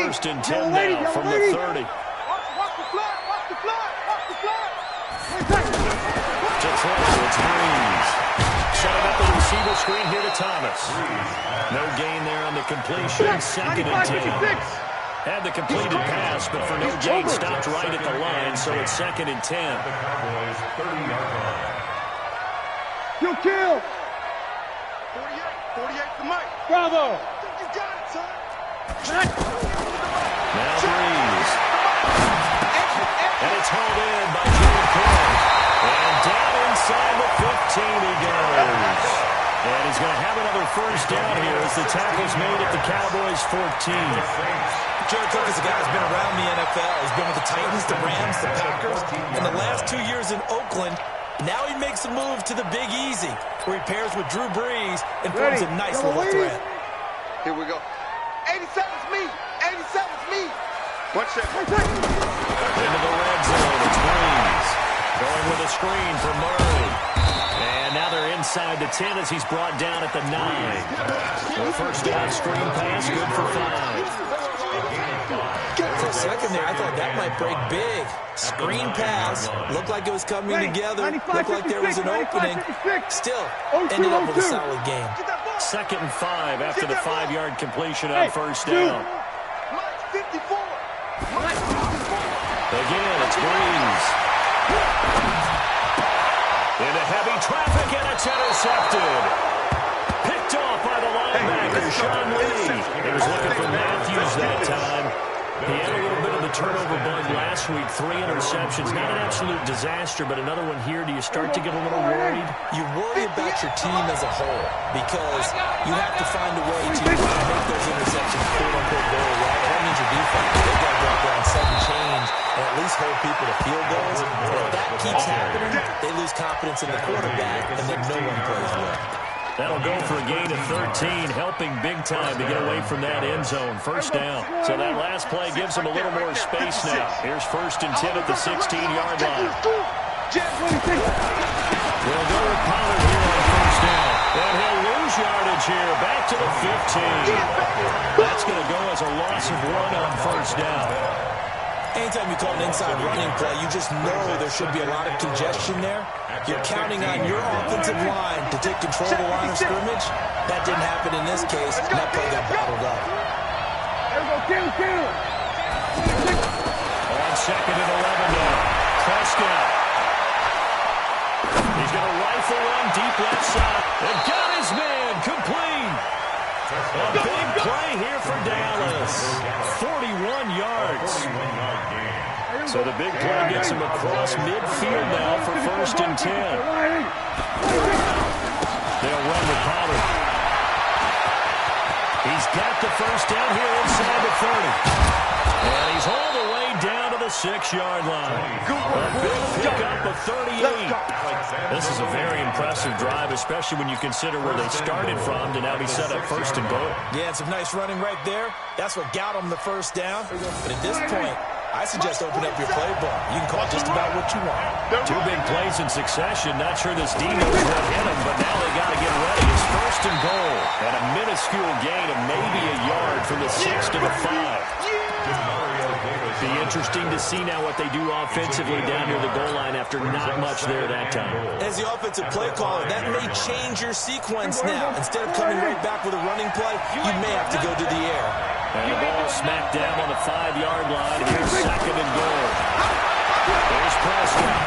first and 10 now from the 30. To throw, it's Breeze. Setting up the receiver screen here to Thomas. No gain there on the completion. Second and 10. Had the completed pass, but for no gain, stopped right at the line, so it's second and 10. You kill! 48 for Mike. Bravo! You got it, son. Now Breeze. And it's hauled in by Jared Cohen. And down inside the 15 he goes. And he's going to have another first down here as the tackle's made at the Cowboys' 14. Jared Cook is a guy who's been around the NFL. He's been with the Titans, the Rams, the Packers. In the last 2 years in Oakland, now he makes a move to the Big Easy, where he pairs with Drew Brees and forms a nice little threat. Here we go. 87's me. 87's me. Watch that. Into the red zone, it's Breeze. Going with a screen for Murray. And now they're inside the 10 as he's brought down at the 9. The first down screen pass, good for 5. For a second there, I thought that might break big. Screen pass. Looked like it was coming together. Looked like there was an opening. Still, ended up with a solid game. Second and 5 after the 5-yard completion on first down. Again, it's Breeze. Into heavy traffic, and it's intercepted. Picked off by the linebacker, Sean Lee. He was looking for Matthews that time. He had a little bit of the turnover bug last week. 3 interceptions. Not an absolute disaster, but another one here. Do you start to get a little worried? You worry about your team as a whole because you have to find a way to make those interceptions quote-unquote go away. That means your defense. They've got to go out there on sudden change and at least hold people to field goals. And if that keeps happening, they lose confidence in the quarterback, and then no one plays well. That'll go for a gain of 13, helping big time to get away from that end zone. First down. So that last play gives them a little more space now. Here's first and 10 at the 16-yard line. They'll go with Pollard here on first down. And he'll lose yardage here, back to the 15. That's going to go as a loss of 1 on first down. Anytime you call an inside running play, you just know there should be a lot of congestion there. You're counting on your offensive line to take control of the line of scrimmage. That didn't happen in this case, and that play got bottled up. On second and 11 now. Prescott. He's going to rifle one deep left side. And got his man complete. A big play here for Dallas. 41 yards. So the big play gets him across midfield now for first and 10. They'll run with Pollard. He's got the first down here inside the 30. And he's all the way down to the 6-yard line. A big pickup of 38. This is a very impressive drive, especially when you consider where they started from to now be set up first and goal. Yeah, some nice running right there. That's what got them the first down. But at this point, I suggest open up your playbook. You can call just about what you want. 2 big plays in succession. Not sure this D knows what hit him, but now they got to get ready. It's first and goal. And a minuscule gain of maybe a yard from the 6 to the 5. Be interesting to see now what they do offensively down near the goal line after not much there that time. As the offensive play caller, that may change your sequence now. Instead of coming right back with a running play, you may have to go to the air. And the ball smacked down on the 5-yard line. Here's second and goal. There's Prescott.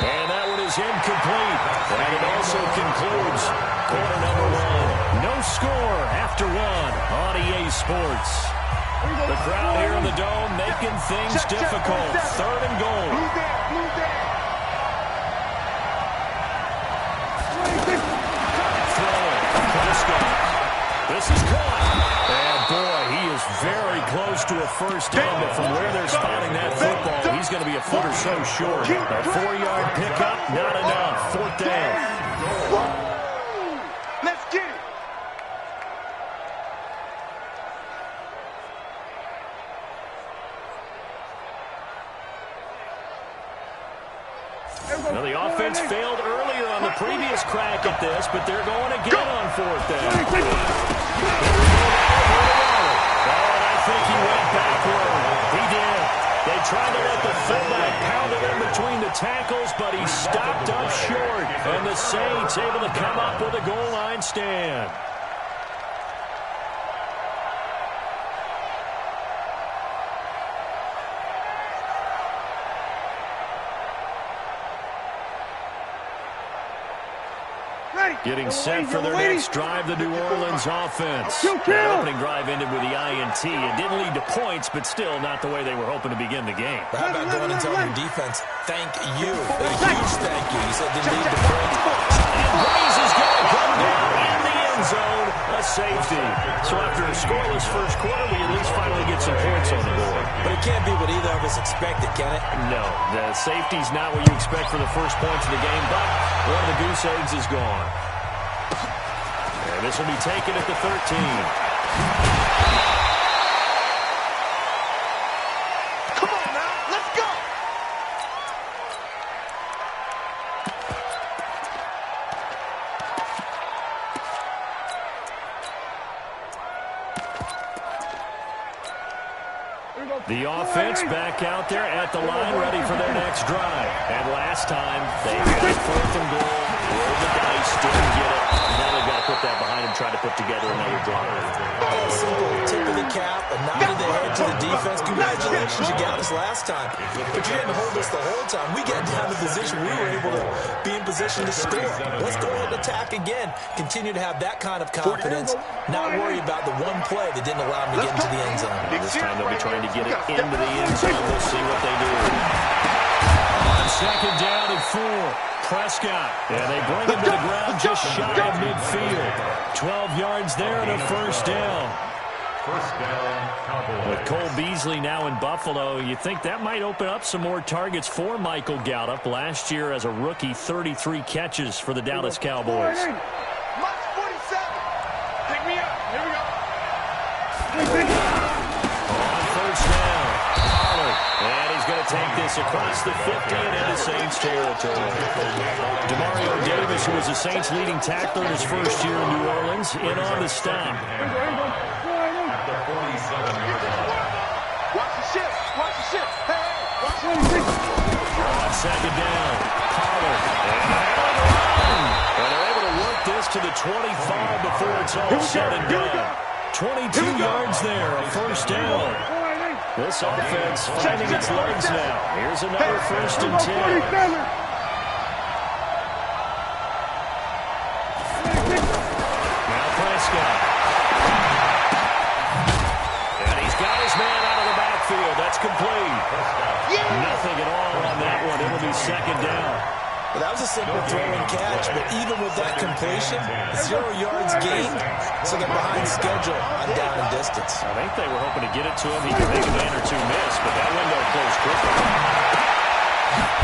And that one is incomplete. And it also concludes quarter number 1. No score after 1 on EA Sports. The crowd here in the Dome making things difficult. Third and goal. Throwing. Prescott. This is caught. And boy, he is very close to a first down, but from where they're spotting that football, he's going to be a foot or so short. A 4-yard pickup, not enough. Fourth down. Let's get it. Well, the offense failed earlier on the previous crack at this, but they're going again on fourth down. And I think tackles, but he stopped up short. And the Saints able to come up with a goal line stand. Getting set for their next drive, the New Orleans offense. That opening drive ended with the INT. It didn't lead to points, but still not the way they were hoping to begin the game. But how about going and telling your defense, thank you, a huge thank you. You said didn't lead to points. And Breeze is going to come down in the end zone, a safety. So after a scoreless first quarter, we at least finally get some points on the board. But it can't be what either of us expected, can it? No, the safety's not what you expect for the first points of the game, but one of the goose eggs is gone. And this will be taken at the 13. Come on now, let's go. The offense back out there at the line, ready for their next drive. And last time, they got 4th and goal, rolled the dice, didn't get it. Now they've got to put that behind and try to put together another drive. A simple tip of the cap, a nod of the head to the defense. Congratulations, you got us last time. But you didn't hold us the whole time. We got down to the position we were able to be in position to score. Let's go ahead and attack again. Continue to have that kind of confidence. Not worry about the one play that didn't allow them to get into the end zone. This time they'll be trying to get it into the end zone. We'll see what they do. On 2nd down and 4. Prescott, and they bring him to the ground just shy of midfield. 12 yards there and a first down. With Cole Beasley now in Buffalo, you think that might open up some more targets for Michael Gallup. Last year as a rookie, 33 catches for the Dallas Cowboys. March 47. Pick me up. Here we go. On first down, Pollard, and he's going to take this across the 50 and into Saints territory. Demario Davis, who was the Saints' leading tackler in his first year in New Orleans, in on the stop. Watch the ship. Watch the ship. Hey, watch the On 2nd down, Pollard, and they're able to work this to the 25 before it's all said and done. 22 yards there, a first down. This offense finding its legs now. Here's another 1st and 10. Now Prescott. And he's got his man out of the backfield. That's complete. Nothing at all on that one. It'll be 2nd down. Well, that was a simple throw and catch, but even with that completion, 0 yards gained, so they're behind schedule on down and distance. I think they were hoping to get it to him. He could make a man or two miss, but that window closed quickly.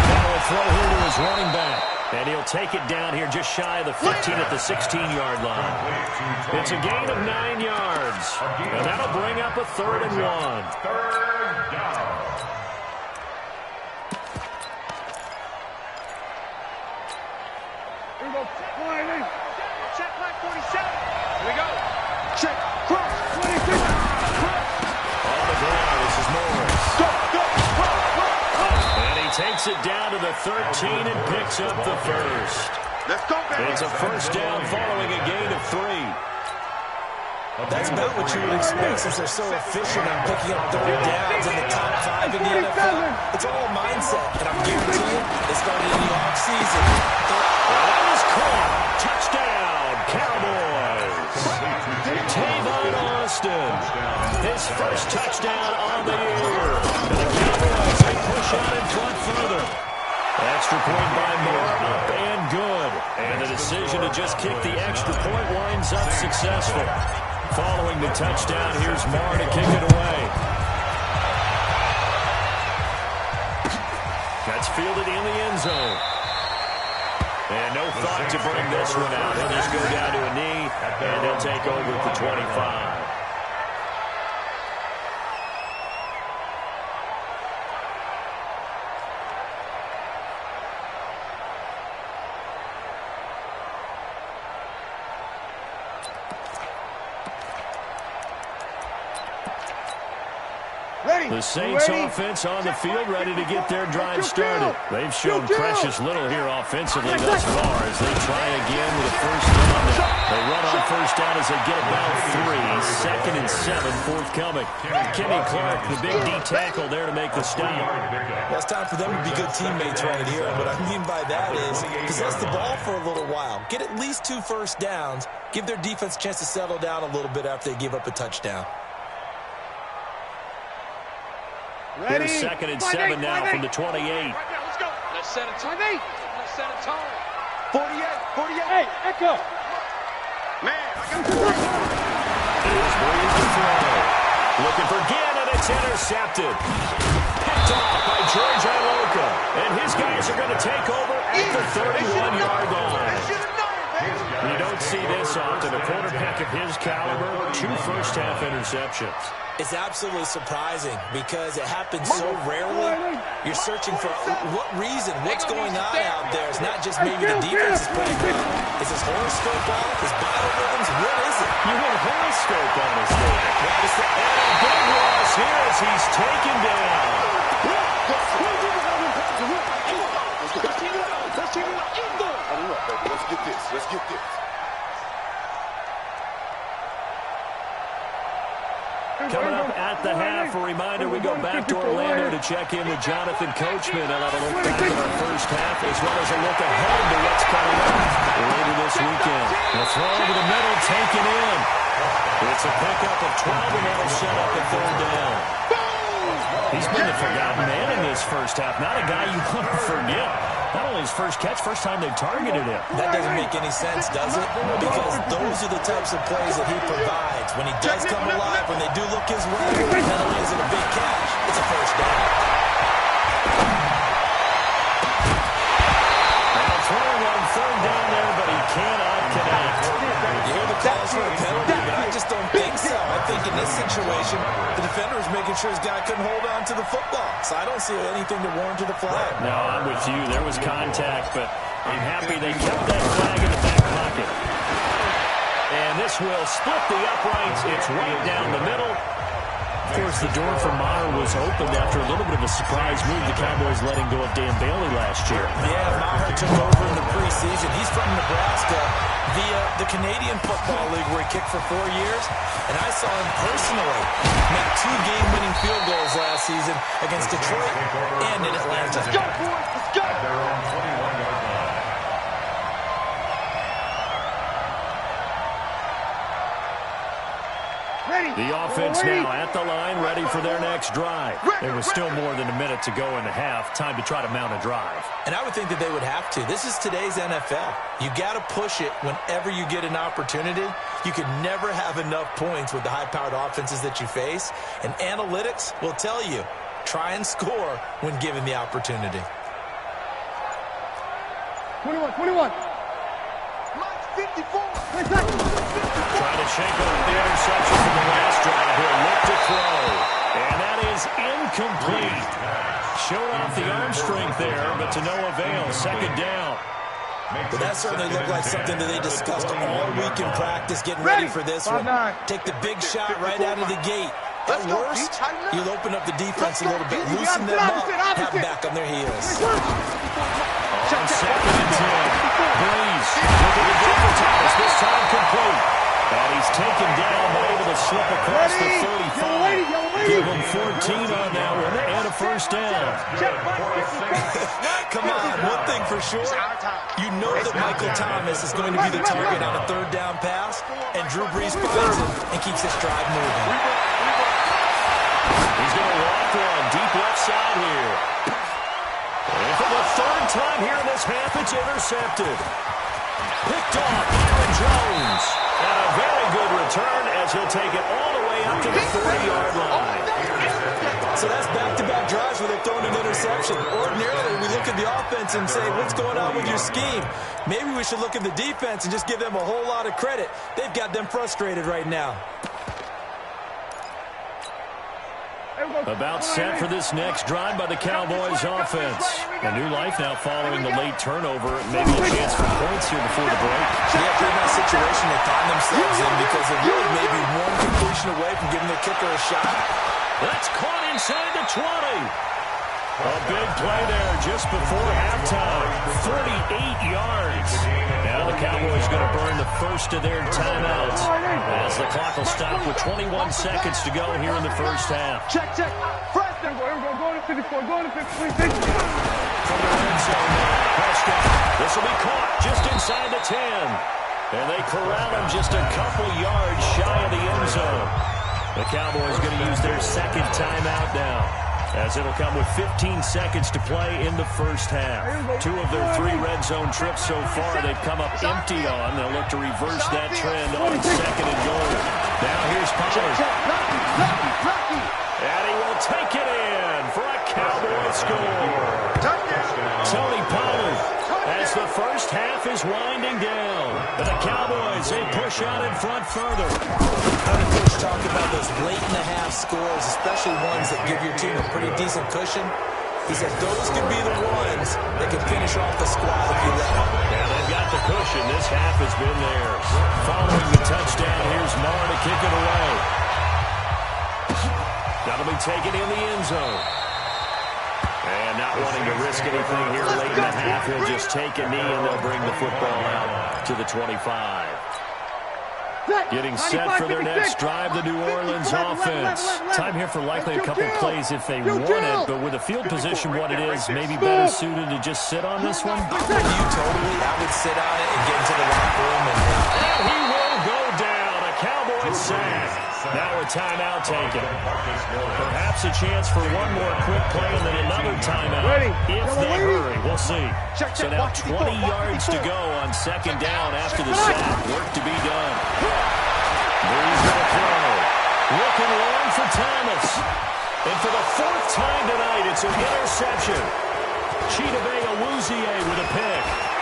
Now a throw here to his running back, and he'll take it down here just shy of the 15 at the 16-yard line. It's a gain of 9 yards, and that'll bring up a 3rd and 1. 3rd down. Check line 47. Here we go. Check. Cross. 26. On the ground, this is Morris. Go, go, go. And he takes it down to the 13 and picks up the first. Let's go, baby. It's a first down following a gain of 3. That's about what you would expect since they're so efficient on picking up 3rd downs in the top 5 in the NFL. It's all mindset, and I'm guaranteeing it started in the offseason. That is caught. Touchdown, Cowboys. Tavon Austin, his first touchdown on the year. And the Cowboys, they push out in front further. Extra point by Moore, up and good. And the decision to just kick the extra point winds up successful. Following the touchdown, here's Moore to kick it away. That's fielded in the end zone. And no thought to bring this one out. He'll just go down to a knee, and they'll take over at the 25. The Saints offense on the field, ready to get their drive started. They've shown precious little here offensively thus far as they try again with a first down. They run on first down as they get about 3. 2nd and 7 forthcoming. Kenny Clark, the big D tackle there to make the stop. Well, it's time for them to be good teammates right here. What I mean by that is possess the ball for a little while. Get at least 2 first downs. Give their defense a chance to settle down a little bit after they give up a touchdown. Here's 2nd and 7 now from the 28. Let's go. Let's set a tone. Let's set a tone. 48. Hey, Echo. Man, I got Here's Williams to throw. Looking for Gannon. It's intercepted. Picked off by George Iloka. And his guys are going to take over at the 31-yard line. You don't see this often. A quarterback of his caliber, 2 first-half interceptions. It's absolutely surprising because it happens so rarely. You're searching for what reason, what's going on out there. It's not just maybe the defense is playing well. Is his horoscope off? His biorhythms? What is it? You want a horoscope on his name. And a big loss here as he's taken down. Let's get this. Coming up at the half, a reminder, we go back to Orlando to check in with Jonathan Coachman. I'll have a look back at our first half as well as a look ahead to what's coming up later this weekend. The throw over the middle, taken in. It's a pickup of 12, and that'll set up a 3rd down. He's been the forgotten man in this first half. Not a guy you want to forget. Not only his first catch, first time they've targeted him. That doesn't make any sense, does it? Because those are the types of plays that he provides. When he does come alive, when they do look his way, not only is it a big catch, it's a first down. Now throwing on 3rd down there, but he cannot connect. You hear the calls for a penalty, but I just don't think so. I think in this situation, the defender was making sure his guy couldn't hold on to the football. So I don't see anything to warrant the flag. No, I'm with you. There was contact, but I'm happy they kept that flag in the back pocket. And this will split the uprights. It's right down the middle. Of course, the door for Maher was opened after a little bit of a surprise move. The Cowboys letting go of Dan Bailey last year. Yeah, Maher took over in the preseason. He's from Nebraska via the Canadian Football League where he kicked for 4 years. And I saw him personally make 2 game-winning field goals last season against Detroit and in Atlanta. Let's go, boys. Let's go. At their own 21-yard line. The offense now at the line, ready for their next drive. There was still more than a minute to go in the half. Time to try to mount a drive. And I would think that they would have to. This is today's NFL. You got to push it whenever you get an opportunity. You can never have enough points with the high-powered offenses that you face. And analytics will tell you, try and score when given the opportunity. 21. 54. Trying to shake off the interception from the last drive. He'll look to throw. And that is incomplete. Showed off the arm strength there, but to no avail. 2nd down. But that certainly looked like something that they discussed all week in practice, getting ready for this one. Take the big shot right out of the gate. At worst, you'll open up the defense a little bit, loosen them up, have them back on their heels. On 2nd and 10. Breeze looking to get for Thomas. This time complete. And he's taken down, but able to slip across the 35. Give him 14 on that one and a first down. Come on, one thing for sure. You know that Michael Thomas is going to be the target on a 3rd down pass, and Drew Brees finds him and keeps this drive moving. He's going to walk one deep left side here. And for the 3rd time here in this half, it's intercepted. Picked off Aaron Jones. And a very good return as he'll take it all the way up to the 40-yard line. So that's back-to-back drives where they've thrown an interception. Ordinarily, we look at the offense and say, what's going on with your scheme? Maybe we should look at the defense and just give them a whole lot of credit. They've got them frustrated right now. About set for this next drive by the Cowboys offense. A new life now following the late turnover. Maybe a chance for points here before the break. Yeah, pretty nice situation they find themselves in because they're really may be one completion away from giving their kicker a shot. That's caught inside the 20. A big play there just before halftime. 48 yards. Now the Cowboys going to burn the first of their timeouts as the clock will stop with 21 seconds to go here in the first half. Check. Preston. Go to 54. Go to 53. From the red zone now. Prescott. This will be caught just inside the 10. And they corral him just a couple yards shy of the end zone. The Cowboys going to use their second timeout now, as it'll come with 15 seconds to play in the first half. 2 of their 3 red zone trips so far they've come up empty on. They'll look to reverse that trend on second and goal. Now here's Pollard. And he will take it in for a Cowboy score. Tony Pollard, as the first half is winding down. And the Cowboys, they push out in front further. Coach talked about those late-in-the-half scores, especially ones that give your team a pretty decent cushion. He said those could be the ones that could finish off the squad if you let them. Yeah, they've got the cushion. This half has been there. Following the touchdown, here's Marr to kick it away. That'll be taken in the end zone. And not wanting to risk anything here late in the half, he'll just take a knee and they'll bring the football out to the 25. Getting set for their next drive, the New Orleans offense. Time here for likely a couple plays if they want it, but with the field position what it is, maybe better suited to just sit on this one? You totally, I would sit on it and get into the locker room. And he will go down. A Cowboy sack. Now a timeout taken. Perhaps a chance for one more quick play and then another timeout if they hurry. We'll see. So now 20 yards to go on second down after the sack. Work to be done. Breeze going to throw. Looking long for Thomas. And for the 4th time tonight, it's an interception. Chidobe Awuzie with a pick.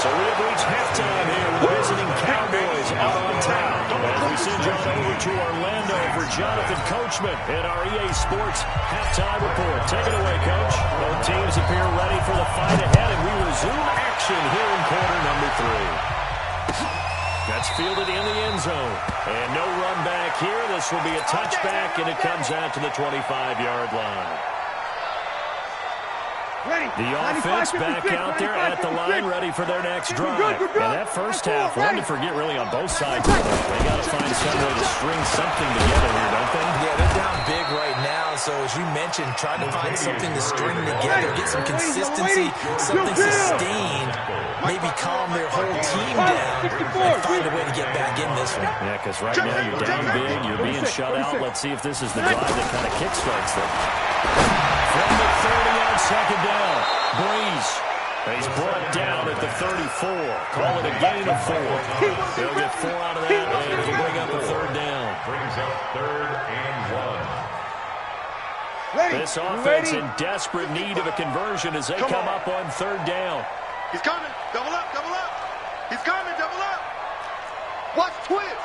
So we have reached halftime here with the visiting Cowboys out on top. As we send you on over to Orlando for Jonathan Coachman at our EA Sports Halftime Report. Take it away, Coach. Both teams appear ready for the fight ahead, and we resume action here in quarter number 3. That's fielded in the end zone. And no run back here. This will be a touchback, and it comes out to the 25-yard line. The offense back out there at the line, ready for their next drive. And that first half, one to forget really on both sides. They got to find some way to string something together here, don't they? Yeah, they're down big right now. So as you mentioned, trying to find something to string together, get some consistency, something sustained, maybe calm their whole team down, and find a way to get back in this one. Yeah, because right now you're down big, you're being shut out. Let's see if this is the drive that kind of kickstarts them. From the 30 on second down, Breeze. He's brought down at the 34. Call it a gain of 4. They'll get 4 out of that, and it'll bring up a third down. Brings up 3rd and 1. This offense in desperate need of a conversion as they come up on 3rd down. He's coming. Double up. He's coming. Double up. Watch twist.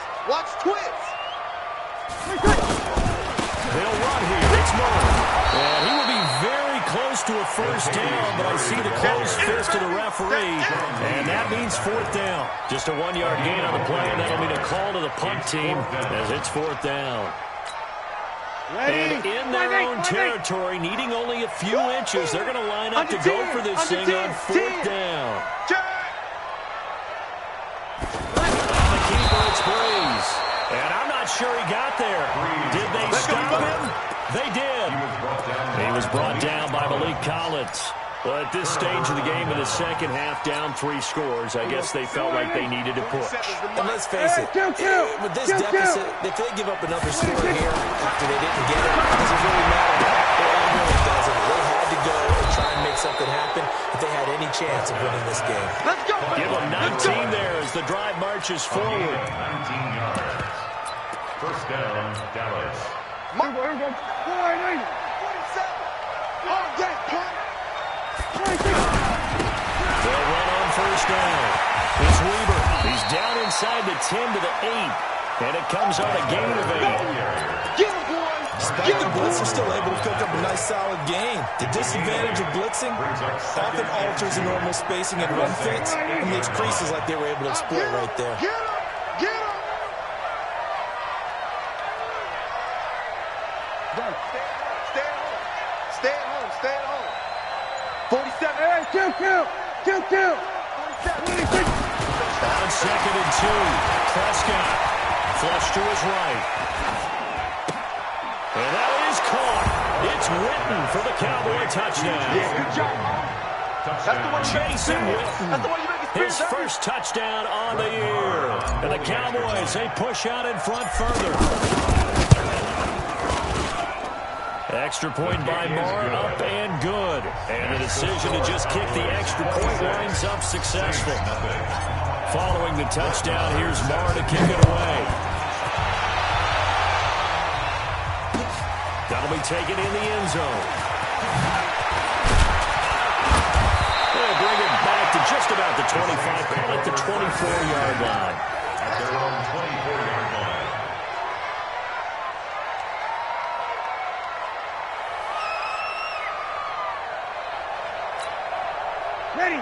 They'll run here. It's Moore. And he will be very close to a first down, but I see the closed fist of the referee, and that means 4th down. Just a 1-yard gain on the play, and that'll mean a call to the punt team as it's 4th down. And in their own territory, needing only a few inches, they're going to line up to go for this thing on 4th down. On the keeper, it's Breeze. And I'm not sure he got there. Did they stop him? They did. He was brought down by Malik Collins. Well, at this stage of the game in the second half, down 3 scores, I guess they felt like they needed to push. And let's face it, with this deficit, if they give up another score here after they didn't get it, does it really matter? It really doesn't. They had to go and try and make something happen if they had any chance of winning this game. Let's go. Give them 19 there as the drive marches forward. 19 yards. First down, Dallas. They'll run on first down. It's Weaver. He's down inside the 10 to the 8. And it comes on a gain of 8. Despite the blitz, they're still able to cook up a nice, solid gain. The disadvantage of blitzing often alters the normal spacing and run fits and leaves creases like they were able to exploit right there. Get him! Get him! Stay at home. Stay at home. Stay at home. 47. Hey, kill. 47. On 2nd and 2. Prescott flush to his right. And that is caught. It's Witten for the Cowboy touchdown. Yeah, good job. That's the one you make Jason Witten. That's the one you make His first touchdown on the year. And the Cowboys, they push out in front further. Extra point by Marr, up and good. And the decision to just kick the extra point winds up successful. Following the touchdown, here's Marr to kick it away. That'll be taken in the end zone. They'll bring it back to just about the 25, call it the 24-yard line. At their own 24-yard line.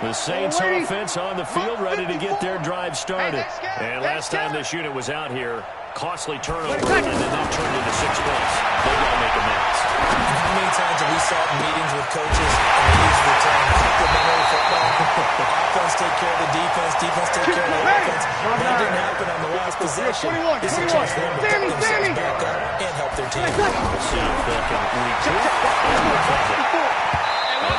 The Saints offense on the field, ready to get their drive started. And last time this unit was out here, costly turnover, and then that turned into 6 points. They got to make amends. How many times have we sat in meetings with coaches and they use the term complementary football? Offense take care of the defense, defense take care of the offense. That didn't happen on the last possession. This is a chance for them to pick themselves back up and help their team. South back in week 2.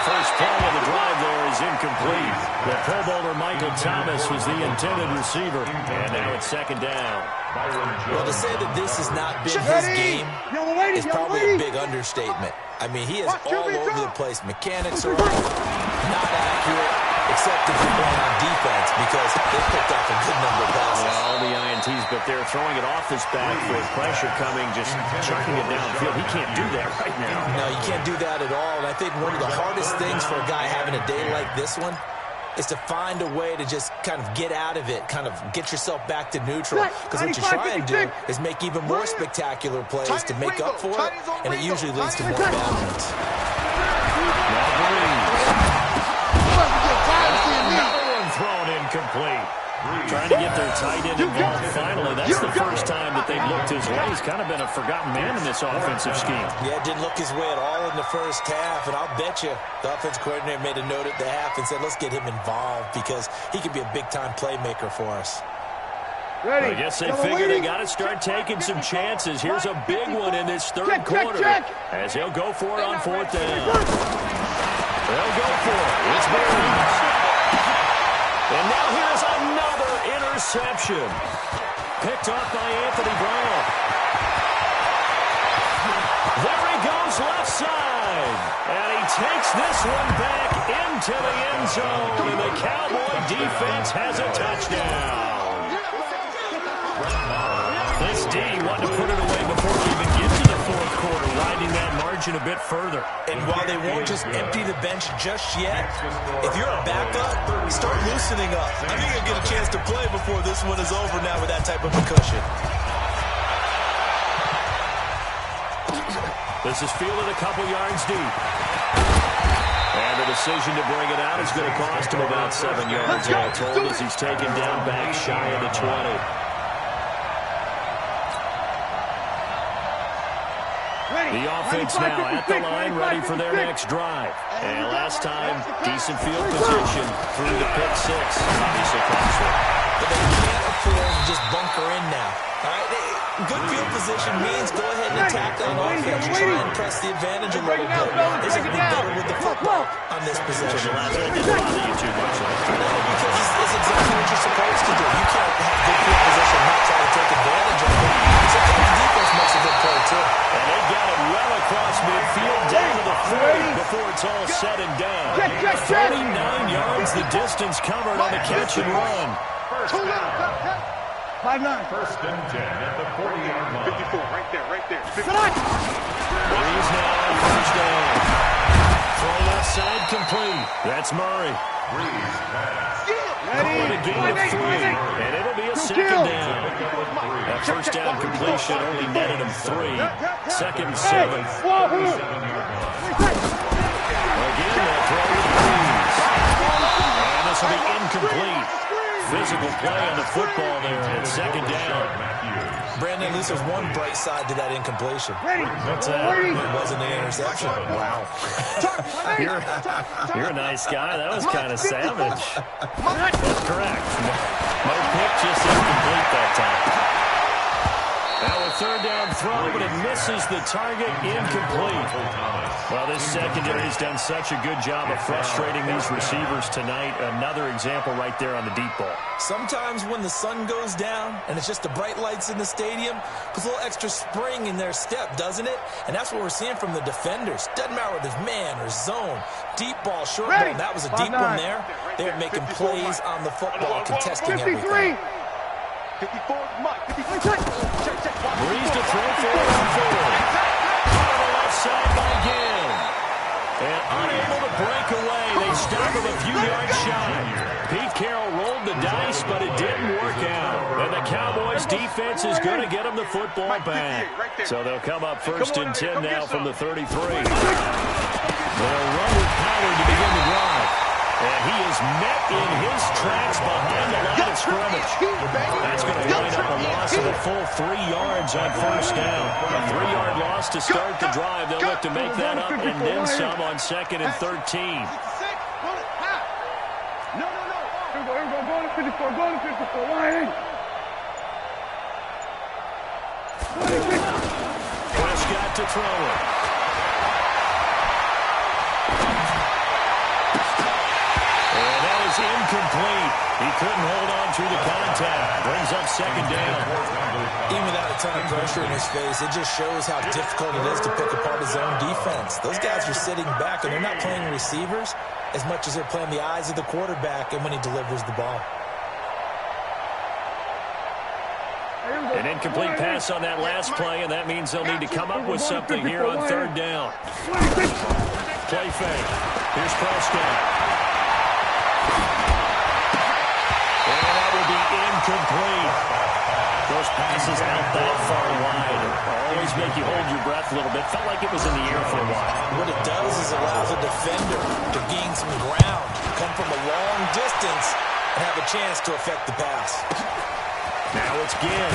First play of the drive there is incomplete. The Pro Bowler Michael Thomas was the intended receiver. And now it's 2nd down. Well, to say that this has not been his game is probably a big understatement. I mean, he is all over the place. Mechanics are off, not accurate, except if you're playing on defense because they picked off a good number of passes. Well, all the INTs, but they're throwing it off his back with pressure coming, just chucking it downfield. He can't do that right now. No, you can't do that at all. And I think one of the hardest things for a guy having a day like this one is to find a way to just kind of get out of it, kind of get yourself back to neutral. Because what you try and do is make even more spectacular plays to make up for it, and it usually leads to more bad ones. Another one thrown incomplete. Trying to get their tight end involved finally. That's the first time that they've looked his way. He's kind of been a forgotten man in this offensive scheme. Yeah, didn't look his way at all in the first half, and I'll bet you the offense coordinator made a note at the half and said, let's get him involved because he could be a big-time playmaker for us. I guess they figured they got to start taking some chances. Here's a big one in this third quarter as he'll go for it on 4th down. They'll go for it. It's Burns. And now here's another interception. Picked off by Anthony Brown. There he goes left side. And he takes this one back into the end zone. And the Cowboy defense has a touchdown. This D wanted to put it away before we even get to the 4th quarter, widening that margin a bit further. And while they won't just empty the bench just yet, if you're a backup, start loosening up. I think you'll get a chance to play before this one is over now with that type of a cushion. This is fielded a couple yards deep. And the decision to bring it out is going to cost him about 7 yards all told as he's taken down back shy of the 20. The offense now at the line, ready for their next drive. And last time, decent field position through the pick 6. Obviously costly. But they can't afford to just bunker in now. All right, good field position means go ahead and attack on offense. Try and press the advantage a little bit. They should be better with the football on this possession. That didn't bother you too much. No, because it's exactly what you're supposed to do. You can't have good field position and not try to take advantage of it. Sometimes the defense makes a good play, too. And they got it well across midfield down to the 40 before it's all said and done. 39 yards the distance covered on the catch and run. 5-9. 1st and 10 at the 40-yard line. 54, right there. Breeze now on 1st down. Throw left side complete. That's Murray. Breeze pass. With a gain of 3, and it'll be a 2nd down. A first down completion only netted him 3. Second and 7. Again, that throw to Breeze. And this will be incomplete. Physical play on the football there at second down. Brandon, at least there's one bright side to that incompletion. What's that? It wasn't an interception. Wow. You're a nice guy. That was kind of savage. That's correct. No pick, just incomplete that time. Now a third down throw, but it misses the target, incomplete. Well, this secondary has done such a good job of frustrating these receivers tonight. Another example right there on the deep ball. Sometimes when the sun goes down and it's just the bright lights in the stadium, puts a little extra spring in their step, doesn't it? And that's what we're seeing from the defenders. Doesn't matter whether it's man or zone. Deep ball, short ball. That was a deep one there. They're making plays on the football, contesting everything. 54, Mike. 54. Breeze to throw forward and forward. On the left side by Gill. And unable to break away. They stop him a few yards shy. Pete Carroll rolled the dice, but it didn't work out. And the Cowboys defense is going to get him the football back. So they'll come up first and 10 now from the 33. They'll run with power to begin the drive. And he is met in his tracks behind the line of scrimmage. That's going to wind up a loss of a full 3 yards on first down. A 3-yard loss to start the drive. They'll look to make that up and then some on second and 13. Prescott to throw it. Incomplete. He couldn't hold on through the contact. Brings up second down. Even without a ton of pressure in his face, it just shows how difficult it is to pick apart his own defense. Those guys are sitting back, and they're not playing receivers as much as they're playing the eyes of the quarterback and when he delivers the ball. An incomplete pass on that last play, and that means they'll need to come up with something here on third down. Play fake. Here's Prescott. Incomplete. Those passes out that far wide always make you hold your breath a little bit. Felt like it was in the air for a while. What it does is allows a defender to gain some ground, come from a long distance, and have a chance to affect the pass. Now it's Ginn.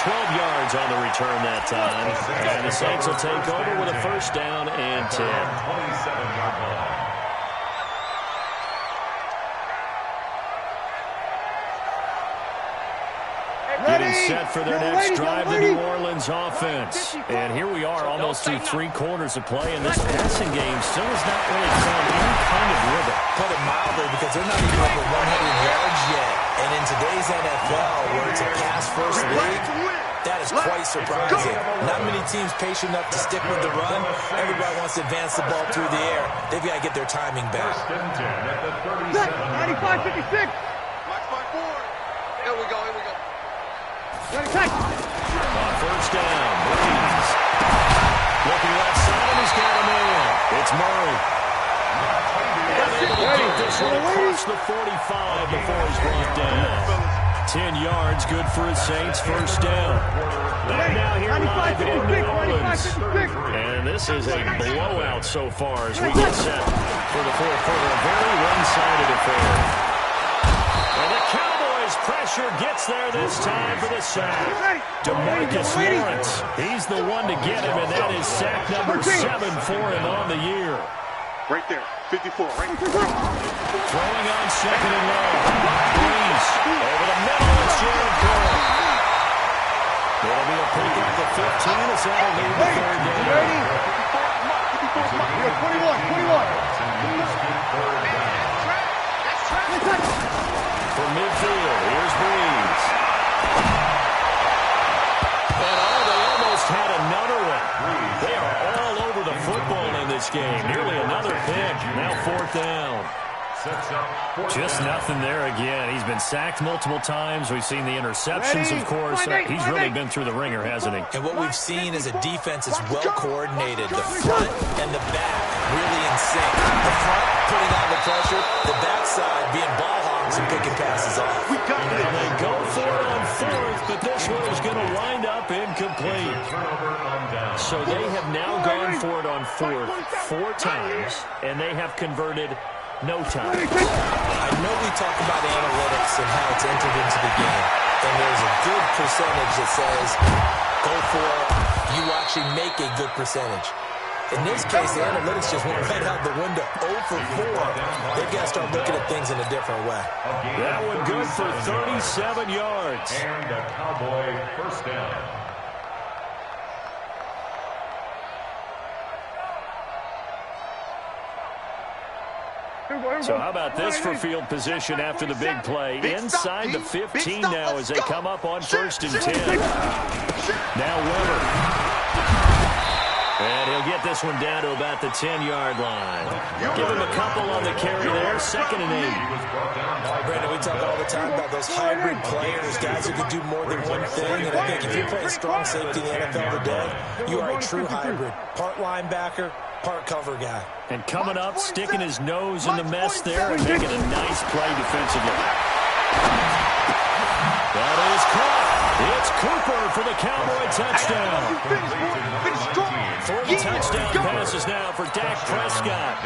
12 yards on the return that time. And the Saints will take over with a first down and 10. 27-yard line. Getting set for their next drive, the New Orleans offense. And here we are almost through 3 quarters of play, and this passing game still has not really found any kind of rhythm. Put it mildly, because they're not even over 100 yards yet. And in today's NFL, where it's a pass-first league, that is quite surprising. Not many teams patient enough to stick with the run. Everybody wants to advance the ball through the air. They've got to get their timing back. 95-56. Watch my board. Here we go. On first down, Breeze. Looking left side, and he's got him in. It's Murray. Able to get this one across the 45 before he's brought down. 10 yards, good for his Saints, first down. Back now here live in New Orleans. And this is a blowout so far as we get set for the fourth quarter. A very one-sided affair. And the Cowboys pressure gets there this time for the sack. DeMarcus Lawrence, he's the one to get him, and that is sack number 7 for him on the year. Right there, 54, right there. Throwing on second and long. Breeze over the middle, it's Jared Cook. It'll be a pick at the 15 as that'll lead the third down. 21. From midfield, here's Breeze. And they almost had another one. They are all over the football in this game. Nearly another pick. Now fourth down. Just nothing there again. He's been sacked multiple times. We've seen the interceptions, of course. He's really been through the ringer, hasn't he? And what we've seen is a defense is well coordinated. The front and the back really in sync. The front putting on the pressure, the backside being ball hogs and picking passes off. And they go for it on 4th incomplete. So they have now gone for it on fourth 4 times, and they have converted no time. I know we talk about analytics and how it's entered into the game, and there's a good percentage that says go for it, you actually make a good percentage. In this case, the analytics just went right out the window. 0 for 4. They've got to start looking at things in a different way. That one good for 37 yards. And a Cowboy first down. So how about this for field position after the big play? Inside the 15 now as they come up on 1st and 10. Now Weber. And he'll get this one down to about the 10-yard line. Give him a couple on the carry there. 2nd and 8. Brandon, we talk all the time about those hybrid players, guys who can do more than one thing. And I think if you're playing strong safety in the NFL today, you are a true hybrid. Part linebacker, part cover guy. And coming up, sticking his nose in the mess there and making a nice play defensively. That is caught. It's Cooper for the Cowboy touchdown. 3 touchdown passes now for Dak Prescott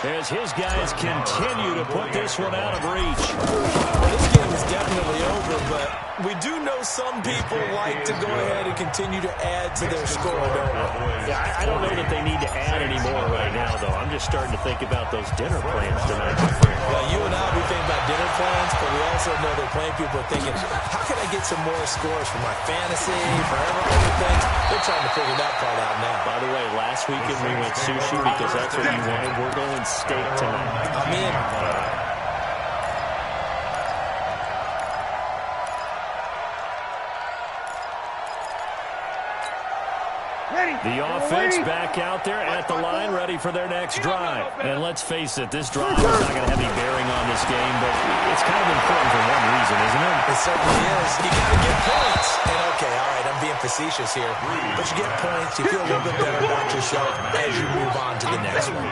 as his guys continue to put this one out of reach. Well, this game is definitely over, but we do know some people like to go ahead and continue to add to their score, don't we? Yeah, I don't know that they need to add any more right now, though. I'm just starting to think about those dinner plans tonight. Well, you and I, we think about dinner plans, but we also know that plenty of people are thinking, how can I get some more scores for my fantasy, for everything? They're trying to figure that part out now. By the way, last weekend we went sushi because that's what you wanted. We're going steak tonight. I'm in. The offense back out there at the line, ready for their next drive. And let's face it, this drive is not going to have any bearing on this game, but it's kind of important for one reason, isn't it? It certainly is. You got to get points. And okay, all right, I'm being facetious here, but you get points, you feel a little bit better about yourself as you move on to the next one.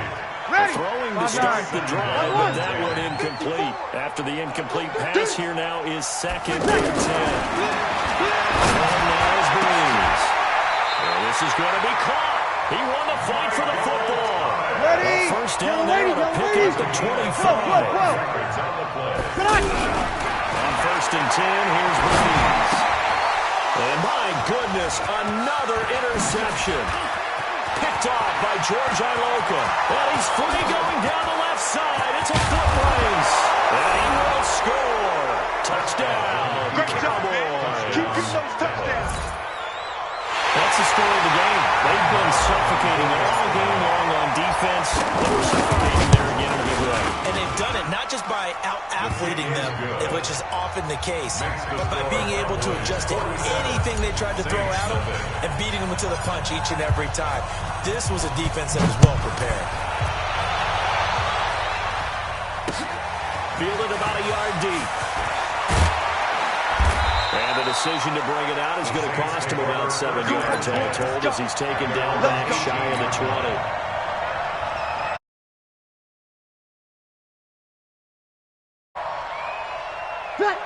Throwing to start the drive, but that one incomplete. After the incomplete pass, here now is 2nd and 10. And now is Breeze. This is going to be caught. He won the fight for the football. Ready? First down there to pick up the 25. On 1st and 10, here's Breeze. And my goodness, another interception. Picked off by George Iloka. And he's free going down the left side. It's a foot race. And he will score. Touchdown, Cowboys. Keep those touchdowns. That's the story of the game. They've been suffocating all game long on defense. They were suffocating there again in a big way. And they've done it not just by out-athleting them, which is often the case, but by being able to adjust to anything they tried to throw at them and beating them to the punch each and every time. This was a defense that was well prepared. Fielded about a yard deep. And the decision to bring it out is going to cost him about 7 yards all told as he's taken down back shy of the 20.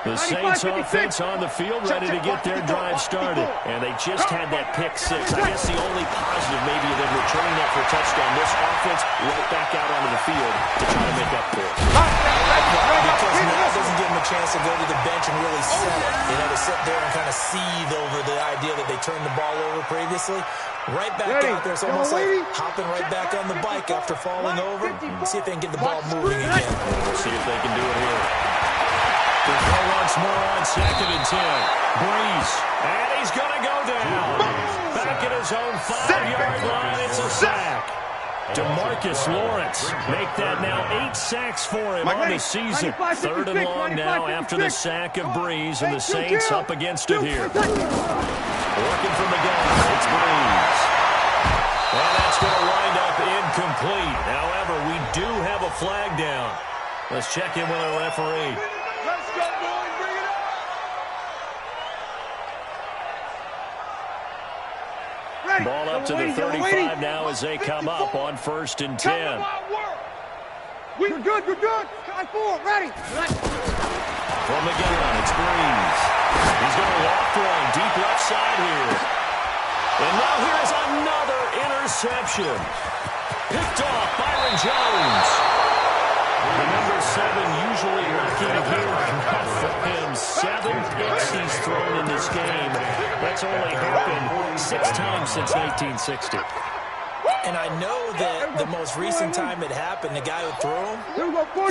The Saints offense on the field ready to get their drive started. And they just had that pick 6. I guess the only positive maybe of them returning that for a touchdown. This offense right back out onto the field to try to make up for it. Because now it doesn't give them a chance to go to the bench and really settle. To sit there and kind of seethe over the idea that they turned the ball over previously. Right back out there. It's almost like hopping right back on the bike after falling over. See if they can get the ball moving again. We'll see if they can do it here. They'll go once more on 2nd and 10. Breeze. And he's going to go down. Back at his own 5-yard line. It's a sack. DeMarcus Lawrence make that now 8 sacks for him on the season. 3rd and long now after the sack of Breeze, and the Saints up against it here. Working from the gun, it's Breeze. And that's going to wind up incomplete. However, we do have a flag down. Let's check in with our referee. Let's go, boys. Bring it up. Ball up to the 35 now as they come up on 1st and 10. We're good. 5-4, ready. From the gun, it's Breeze. He's going to walk one deep left side here. here is another interception. Picked off Byron Jones. The number 7 usually lucky here. Not for him. 7 picks he's thrown in this game. That's only happened 6 times since 1960. And I know that the most recent time it happened, the guy who threw him,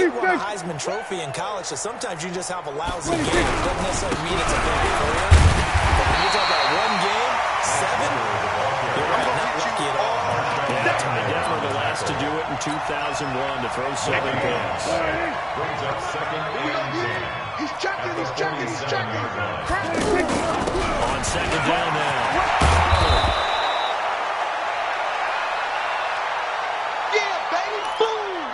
he won a Heisman Trophy in college, so sometimes you just have a lousy game. It doesn't necessarily mean it's a big career. But when you talk about one game, 7, you're right, not lucky at all. Yeah, Ty Detmer the last to do it in 2001 to throw 7 picks. Brings up second and 10. He's checking, he's checking, he's checking. On second down now. Yeah, baby, boom!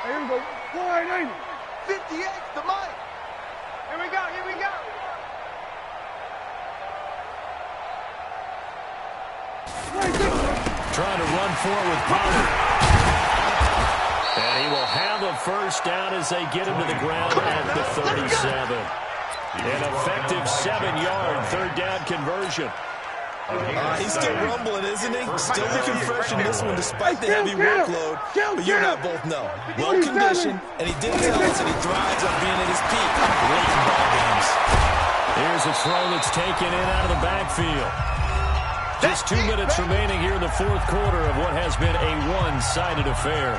Here we go. Wide, ain't it? 58, the mic. Here we go, here we go. Trying to run forward with Pollard. And he will have a first down as they get him to the ground at the 37. An effective 7-yard third-down conversion. He's still rumbling, isn't he? Still looking fresh in this one despite the heavy workload. But you and I both know. Well-conditioned, and he did tell us that he thrives on being at his peak late in ball games. Here's a throw that's taken in out of the backfield. Just 2 minutes remaining here in the fourth quarter of what has been a one-sided affair.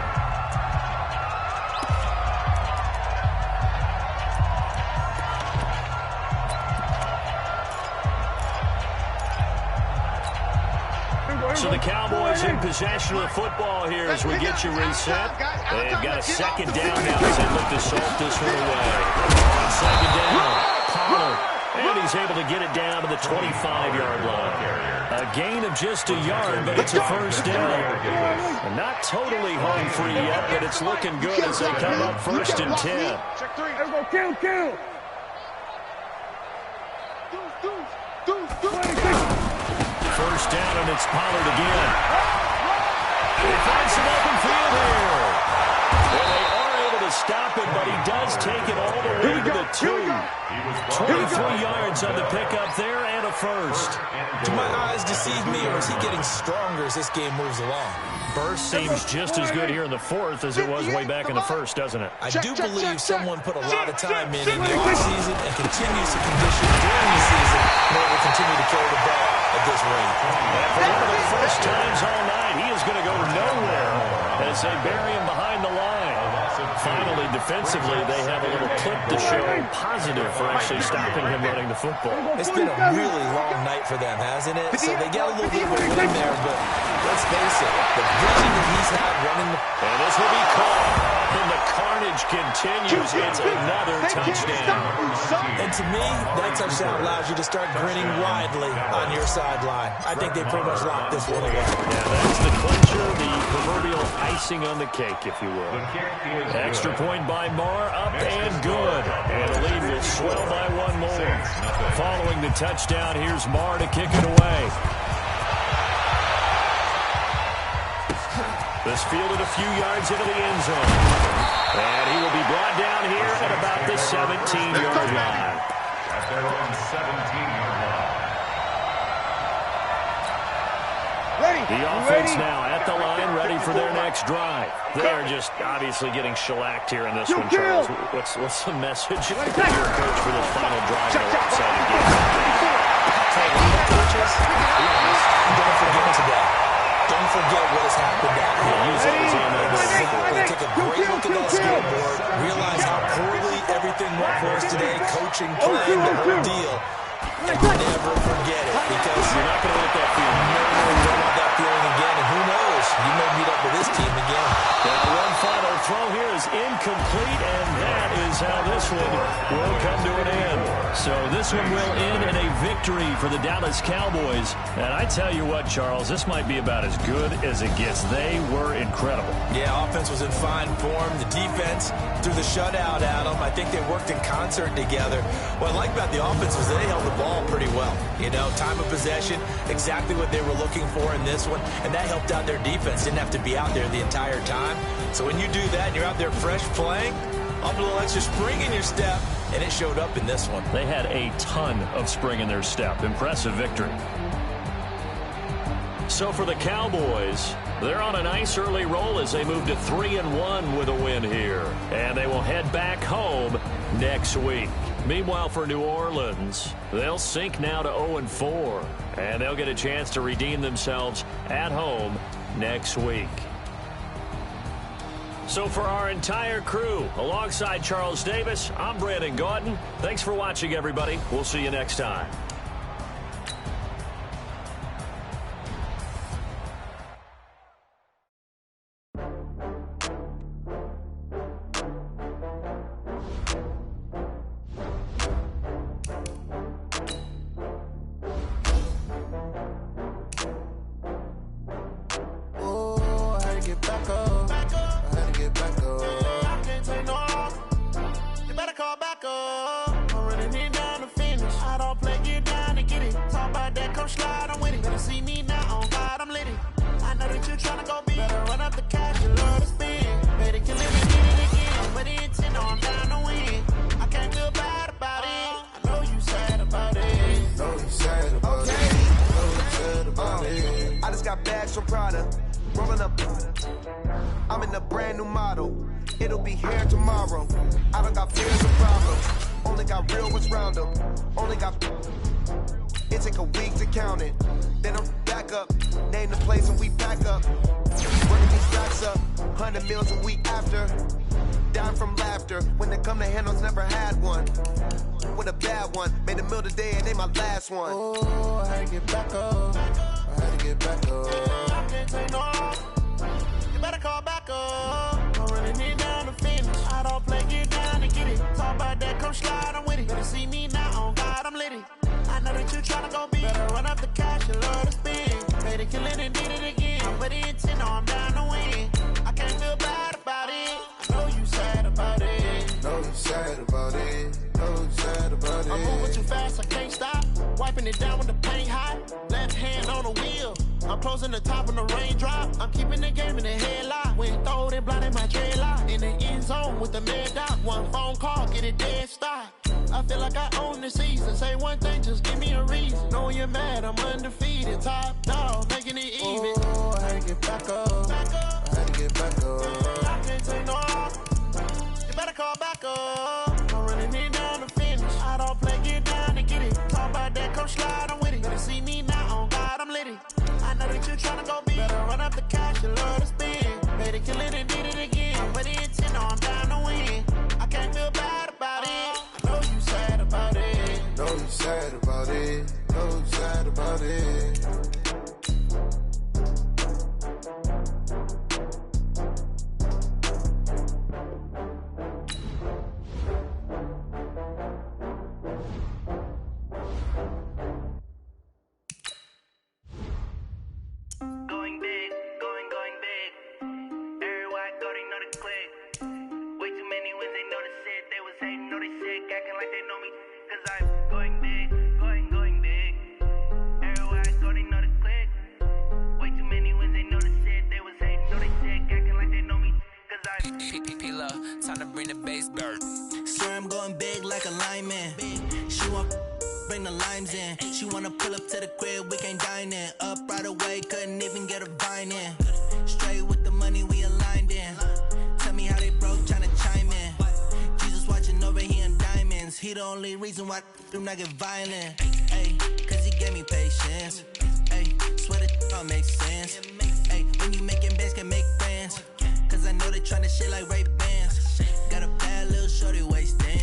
So the Cowboys in possession of the football here as we get you reset. They've got a second down now as they look to salt this one away. On second down, Pollard. And he's able to get it down to the 25-yard line. A gain of just a yard, but it's a first down. And not totally home free yet, but it's looking good as they come up first and 10. Check 3. Everybody kill. First down, and it's Pollard again. He finds some open field here. And they are able to stop it, but he does take it all the way to the 2. 23 yards on the pickup there and a first. Do my eyes deceive me, or is he getting stronger as this game moves along? Burst seems just as good here in the fourth as it was way back in the first, doesn't it? I do believe someone put a lot of time in the offseason and continues to condition during the season in order to continue to carry the ball at this rate. And for one of the first times all night, he is going to go nowhere as they bury him behind the line. Finally, defensively, they have a little clip to show positive for actually stopping him running the football. It's been a really long night for them, hasn't it? So they got a little bit of a win there, but let's face it, the vision that he's had running the... And this will be caught, and the carnage continues. It's another touchdown. And to me, that touchdown allows you to start grinning widely on your sideline. I think they pretty much locked this one away. Yeah, that's the clincher, the proverbial icing on the cake, if you will. Extra point by Marr, up and good. And the lead will swell by one more. Following the touchdown, here's Marr to kick it away. This fielded a few yards into the end zone. And he will be brought down here at about the 17-yard line. At their own 17-yard line. The offense now at the line, ready for their next drive. They're just obviously getting shellacked here in this one, Charles. What's the message for your coach for this final drive of the lopsided game? Coaches, don't forget today. Don't forget what has happened out here. Use it as ammo. Exactly. Take a great look at that scoreboard. Realize how poorly everything went for us today. Coaching, playing, the whole deal. And never forget it, because You're not going to let that feeling. you don't want that feeling again. And who knows? You may meet up with this team again. Now, one final throw here is incomplete, and that is how this one will come to an end. So this one will end in a victory for the Dallas Cowboys. And I tell you what, Charles, this might be about as good as it gets. They were incredible. Yeah, offense was in fine form. The defense threw the shutout at them. I think they worked in concert together. What I like about the offense was they held the ball pretty well. You know, time of possession, exactly what they were looking for in this one, and that helped out their defense. Didn't have to be out there the entire time. So when you do that and you're out there fresh playing, up a little extra spring in your step, and it showed up in this one. They had a ton of spring in their step. Impressive victory. So for the Cowboys, they're on a nice early roll as they move to 3-1 with a win here. And they will head back home next week. Meanwhile, for New Orleans, they'll sink now to 0-4. And they'll get a chance to redeem themselves at home next week. So for our entire crew, alongside Charles Davis, I'm Brandon Gaudin. Thanks for watching, everybody. We'll see you next time. I'm not get violent, ayy, cause he gave me patience, ayy, swear that don't make sense, ayy, when you making bands can make friends, cause I know they tryna shit like Ray-Bans, got a bad little shorty wasting,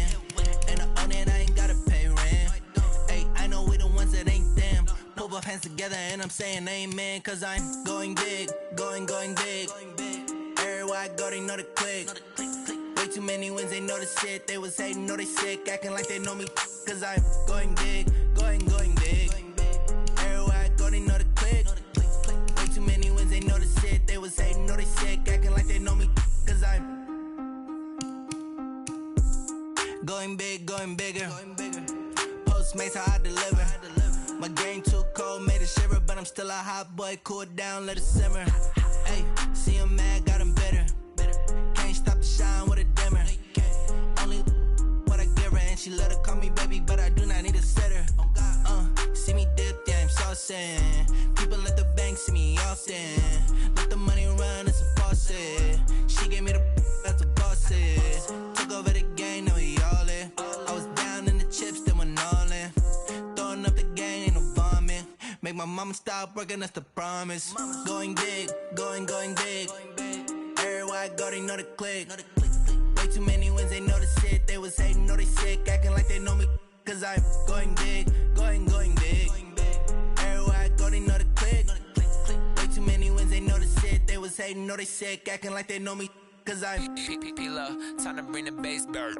and I own it, I ain't gotta pay rent, ayy, I know we the ones that ain't them, pull both hands together and I'm saying amen, cause I'm going big, going big, everywhere I go they know the click, way too many wins, they know the shit. They was hating, know they sick, acting like they know me. Cause I'm going big, going big. Everywhere I go, they know the click. Way too many wins, they know the shit. They was hating, know they sick, acting like they know me. Cause I'm going big, going bigger. Postmates, how I deliver. My game too cold, made it shiver. But I'm still a hot boy, cool it down, let it simmer. Hey, see him mad, got him bitter. Can't stop the shine with a dimmer. Only what I give her, and she let her call me baby, but I do not need a sitter. See me dip, yeah, I'm saucing. People at the bank see me often. Let the money run, it's a faucet. She gave me the that's a boss it. Took over the game, now we all in. I was down in the chips, then went all in. Throwing up the game, ain't no vomit. Make my mama stop working, that's the promise. Going big, going big. Everywhere I go, they know the click. Way too many wins, they know the shit. They was hating, know they sick, acting like they know me. Cause I'm going big, going big. Everywhere I go, they know the click. Way too many wins, they know the shit. They was hating, know they sick, acting like they know me. Cause I'm P-P-P-Love, time to bring the bass back.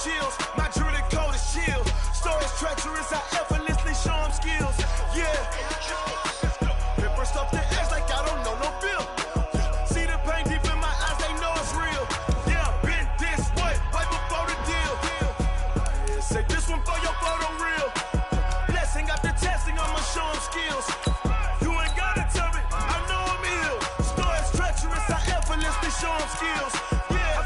Chills, my jewelry code is chill. Stories treacherous, I effortlessly show them skills. Yeah, paper stuff the edge like I don't know no bill. See the pain deep in my eyes, they know it's real. Yeah, been this way, way before the deal. Say this one for your photo real. Blessing after testing, I'ma show them skills. You ain't gotta tell me, I know I'm ill. Stories treacherous, I effortlessly show them skills. Yeah,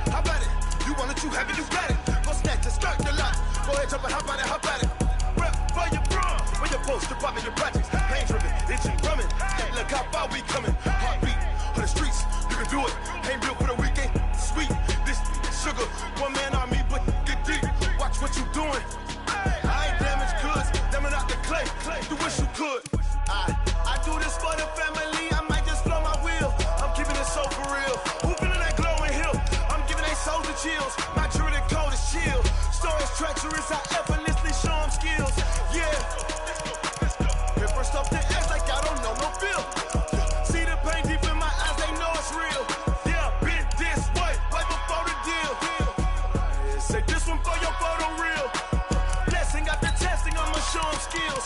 how about it? You want it, you have it, you got it. Go snatch it, start the lot. Go ahead, jump it, hop on it. Rep for your prom, for your post, department, your projects. Pain driven, itching, drumming. Hey, look how far we coming. Heartbeat on the streets, you can do it. Ain't built for the weekend, sweet. This sugar, one man army, but get deep. Watch what you doing. I ain't damaged goods, damn it out the clay. You wish you could. I do this for the family. I might just blow my wheel. I'm keeping it so for real. Who feeling that glowing hill? I'm giving they souls the chills. My jewelry code is chill. Stories treacherous, I effortlessly show them skills. Yeah. Paper stuff the edge like I don't know no bill. See the pain deep in my eyes, they know it's real. Yeah, been this way, way before the deal. Say this one for your photo real. Blessing after testing, I'ma show them skills.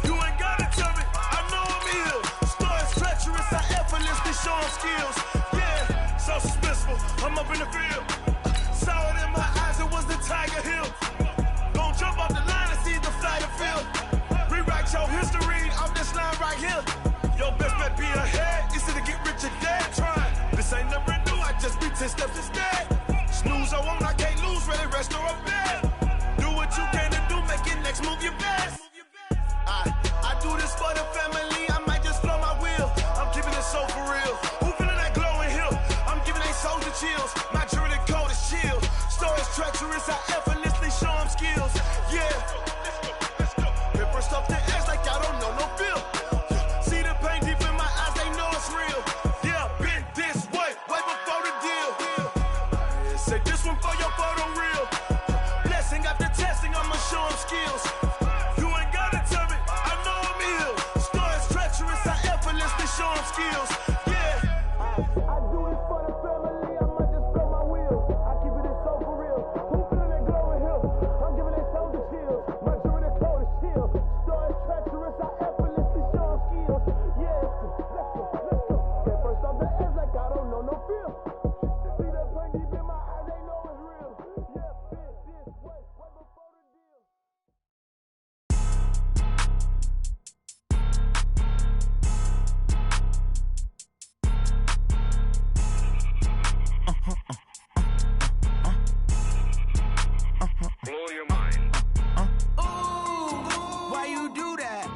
You ain't gotta tell me, I know I'm ill. Stories treacherous, I effortlessly show them skills. Yeah, so suspenseful, I'm up in the field. Saw it in my eyes, it was the Tiger Hill. Gon' jump off the line and see the flight of field. Rewrite your history off this line right here. Your best bet be ahead, easy to get rich or dead trying. This ain't never new, I just be 10 steps instead. Snooze I won't, I can't lose, ready, rest or a bed. Do what you can to do, make it next move your best. I do this for the family, I might just blow my wheel. I'm keeping it so for real. Who feeling that glowing hill? I'm giving they souls the chills. My jewelry code is chill. Stories treacherous, I effortlessly show them skills. Yeah. Paper stuff the edge like I don't know no bill. See the pain deep in my eyes, they know it's real. Yeah, been this way, way before the deal. Say this one for your photo real. Blessing after testing, I'ma show them skills. You ain't gotta tell me, I know I'm ill. Stories treacherous, I effortlessly show them skills. Yeah. I do it for the family, I might just blow my wheel. I keep it so for real. Who feeling that glowing hill? I'm giving they souls the chills. My jewelry code is chill. Stories treacherous, I effortlessly show them skills. Yeah, let's go. Paper stuff the edge like I don't know no feel.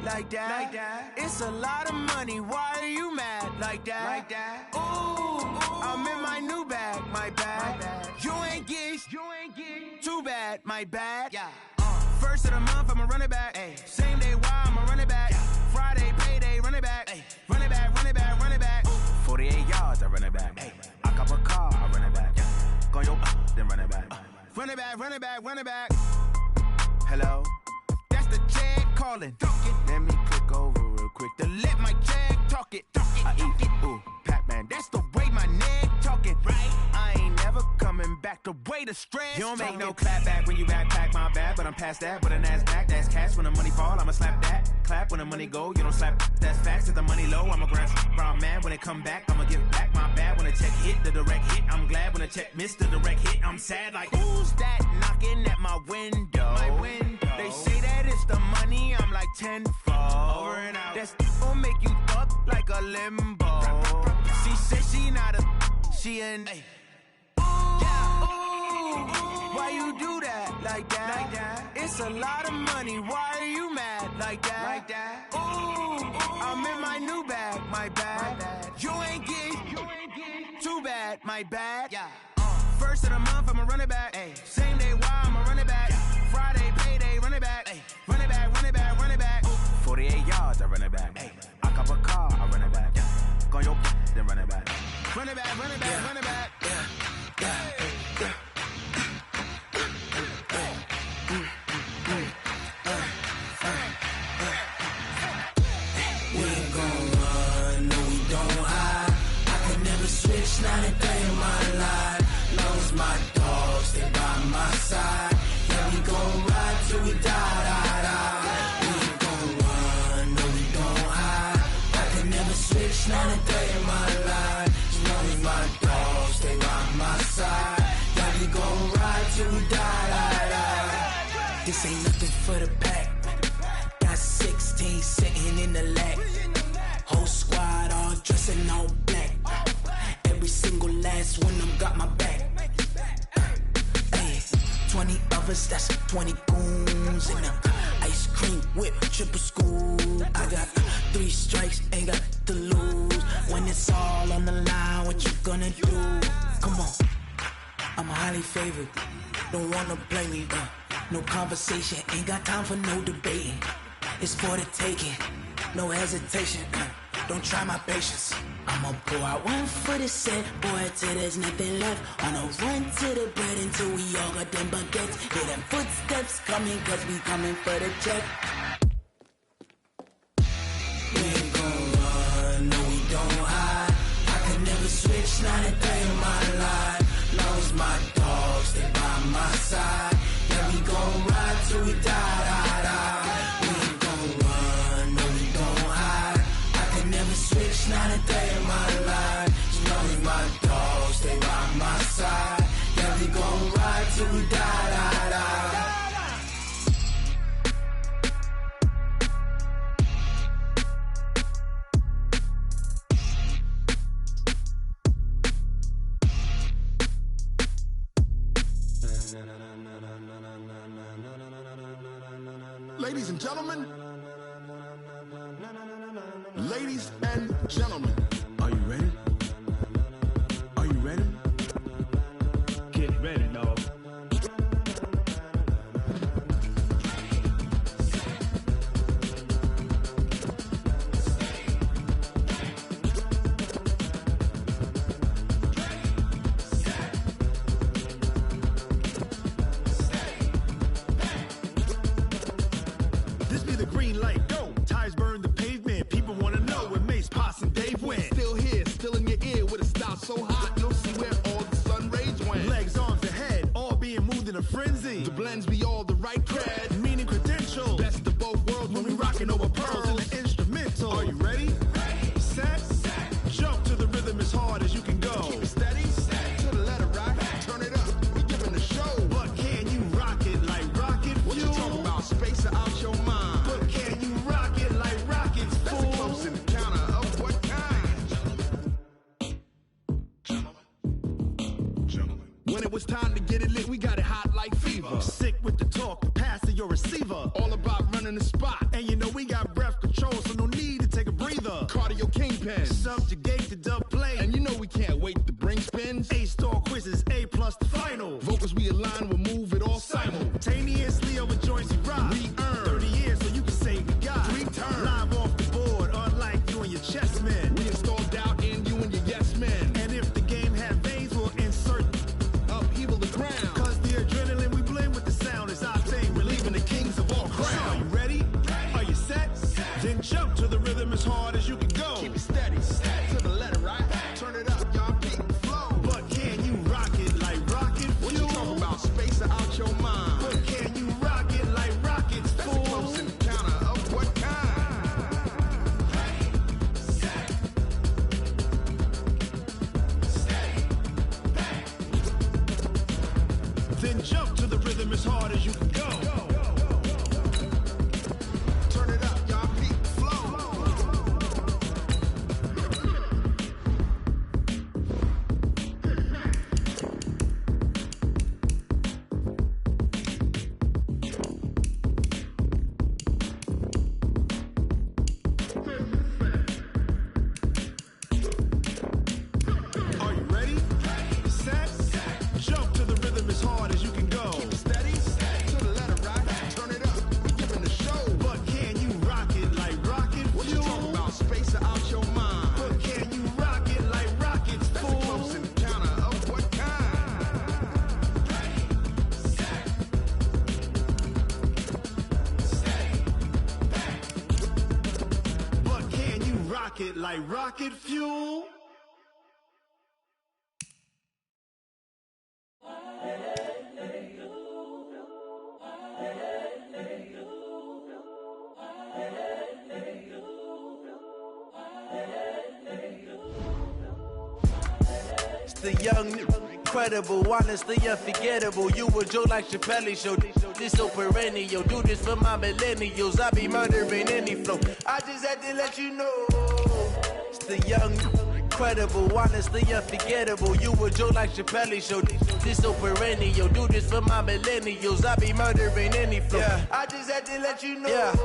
like that. It's a lot of money, why are you mad like that? Ooh, I'm in my new bag, my bad. You ain't get too bad, my bad. First of the month, I'ma run it back. Same day, why I'ma run it back. Friday, payday, run it back. Run it back, run it back, run it back. 48 yards, I run it back. I cop a car, I run it back. Go your then run it back. Run it back, run it back, run it back. Hello, that's the jag calling. Let me click over real quick to let my jag talk it. I eat it, ooh, Pac-Man. That's the way my neck talking, right? I ain't never coming back the way the stress. You don't make no clap back when you backpack, my bad, but I'm past that. With a NASDAQ, that's cash. When the money fall, I'ma slap that. Clap when the money go, you don't slap. That's facts. If the money low, I'ma grab brown man. When it come back, I'ma give back my bad. When the check hit, the direct hit, I'm glad. When the check missed, the direct hit, I'm sad. Like, who's that knocking at my window? My window. They say that it's the money, I'm like tenfold. Over and out. That's gon' make you fuck like a limbo. She said she not a, she an. Why you do that like that? It's a lot of money, why are you mad like that? Ooh, I'm in my new bag, my bad. You ain't get too bad, my bad. First of the month, I'ma run it back. Same day, why I'ma run it back. Friday, payday, run it back. Run it back, run it back, run it back. 48 yards, I run it back. I cop a car, I run it back. Go your then run it back. Run it back, run it back, run it back. We ain't gon' run, no we don't hide. I could never switch, not a day in my life. Long as my dogs, they by my side. Yeah, we gon' ride till we die. We ain't gon' run, no we don't hide. I could never switch, not a day in my life. As long as my dogs, they by my side. Yeah, we gon' ride till we die. This ain't nothing for the pack. Got 16 sitting in the lap. Whole squad all dressed in all black. Every single last one of them got my back. Hey, 20 of us, that's 20 goons in the ice cream whip, triple scoop. I got 3 strikes, ain't got to lose. When it's all on the line, what you gonna do? Come on, I'm highly favored. Don't wanna blame me, no conversation, ain't got time for no debating. It's for the taking, no hesitation. Don't try my patience. I'ma pour out one for the set, boy, till there's nothing left. On a run to the bread until we all got them baguettes. Hear them footsteps coming, cause we coming for the check. We ain't gon' run, no we don't hide. I could never switch, not a day in my life. Long as my dogs, they by my side. Yeah, we gon' ride till we die. We ain't gon' run, no we don't hide. I could never switch, not a day in my life. As long as my dogs, stay by my side. Yeah, we gon' ride till we die. Ladies and gentlemen, ladies and gentlemen, are you ready? Are you ready? Get ready, dog. This be the green light, go. Tires burn the pavement. People wanna know where Mace, Poss, and Dave went. Still here, still in your ear with a style so hot, you'll see where all the sun rays went. Legs, arms, and head, all being moved in a frenzy. The blends be all the right cred, meaning credentials. Best of both worlds when we rockin' over pearls in the instrumental. Are you ready? Set. Jump to the rhythm as hard as you can go. Keep it steady. To the letter right. Turn it up. We giving the show. But can you rock it like rocket fuel? What you talking about? Space out your mind. But can you rock it like rockets, fool? That's a close encounter of what kind? Gentlemen. When it was time to get it lit, we got it hot like fever. Sick with the talk, pass to your receiver. All about running the spot. And you know we got breath to pen. Subjugate the dub play. And you know we can't wait to bring spins. A-star quizzes, A+ the final. Vocals we align, we'll move it all simultaneously over joints we rock. We earn 30 years so you can say we got 3 turns. Live off the board, unlike you and your chess men. We install doubt in you and your yes men. And if the game had veins, we'll insert upheaval the ground. Cause the adrenaline we blend with the sound is our thing. Relieving the kings of all crowns. So are you ready? Are you set? Then jump to the rhythm as hard as you can go. Keep it steady, to the letter, right? Turn it up, y'all, keep the flow. But can you rock it like rocket fuel? What you talking about? Space or out your mind? But can you rock it like rockets, fool? That's a close encounter of what kind? Then jump to the rhythm as hard as you can go. Turn it up, y'all, keep the flow. Are you ready? Set? Jump to the rhythm as hard as you can go. Keep it steady, to the letter, right? Turn it up, we giving the show. But can you rock it like rocket fuel? What you talking about? Space or out your mind? But can you rock it like rockets, fool? That's a close encounter of what kind? But can you rock it like rocket fuel? It's the young, incredible, honestly unforgettable. You a Joe like Chappelle show. This so perennial. Do this for my millennials. I be murdering any flow. I just had to let you know. It's the young, incredible, honestly unforgettable. You a Joe like Chappelle show. This so perennial. Do this for my millennials. I be murdering any flow. Yeah. I just had to let you know. Yeah.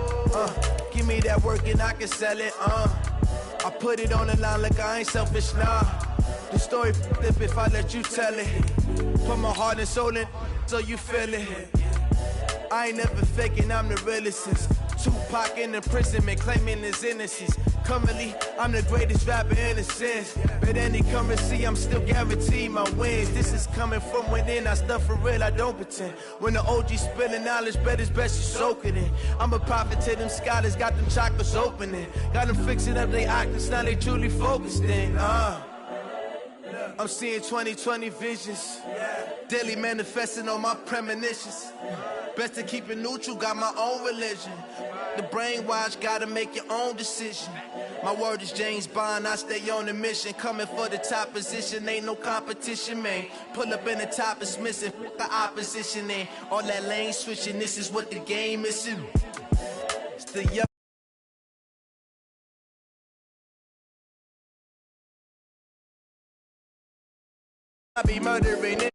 Give me that work and I can sell it. I put it on the line like I ain't selfish, nah. The story flip if I let you tell it. Put my heart and soul in so you feel it. I ain't never faking, I'm the realest since Tupac in imprisonment, claiming his innocence. Currently, I'm the greatest rapper in a sense. But any currency, I'm still guaranteed my wins. This is coming from within, I stuff for real, I don't pretend. When the OG spilling knowledge, bet it's best you soak it in. I'm a prophet to them scholars, got them chakras opening. Got them fixing up they octaves, now they truly focused in. I'm seeing 2020 visions. Daily manifesting on my premonitions. Best to keep it neutral, got my own religion. The brainwash, gotta make your own decision. My word is James Bond, I stay on the mission. Coming for the top position, ain't no competition, man. Pull up in the top, it's missing, the opposition, and all that lane switching, this is what the game is. It's the young. I be murdering it.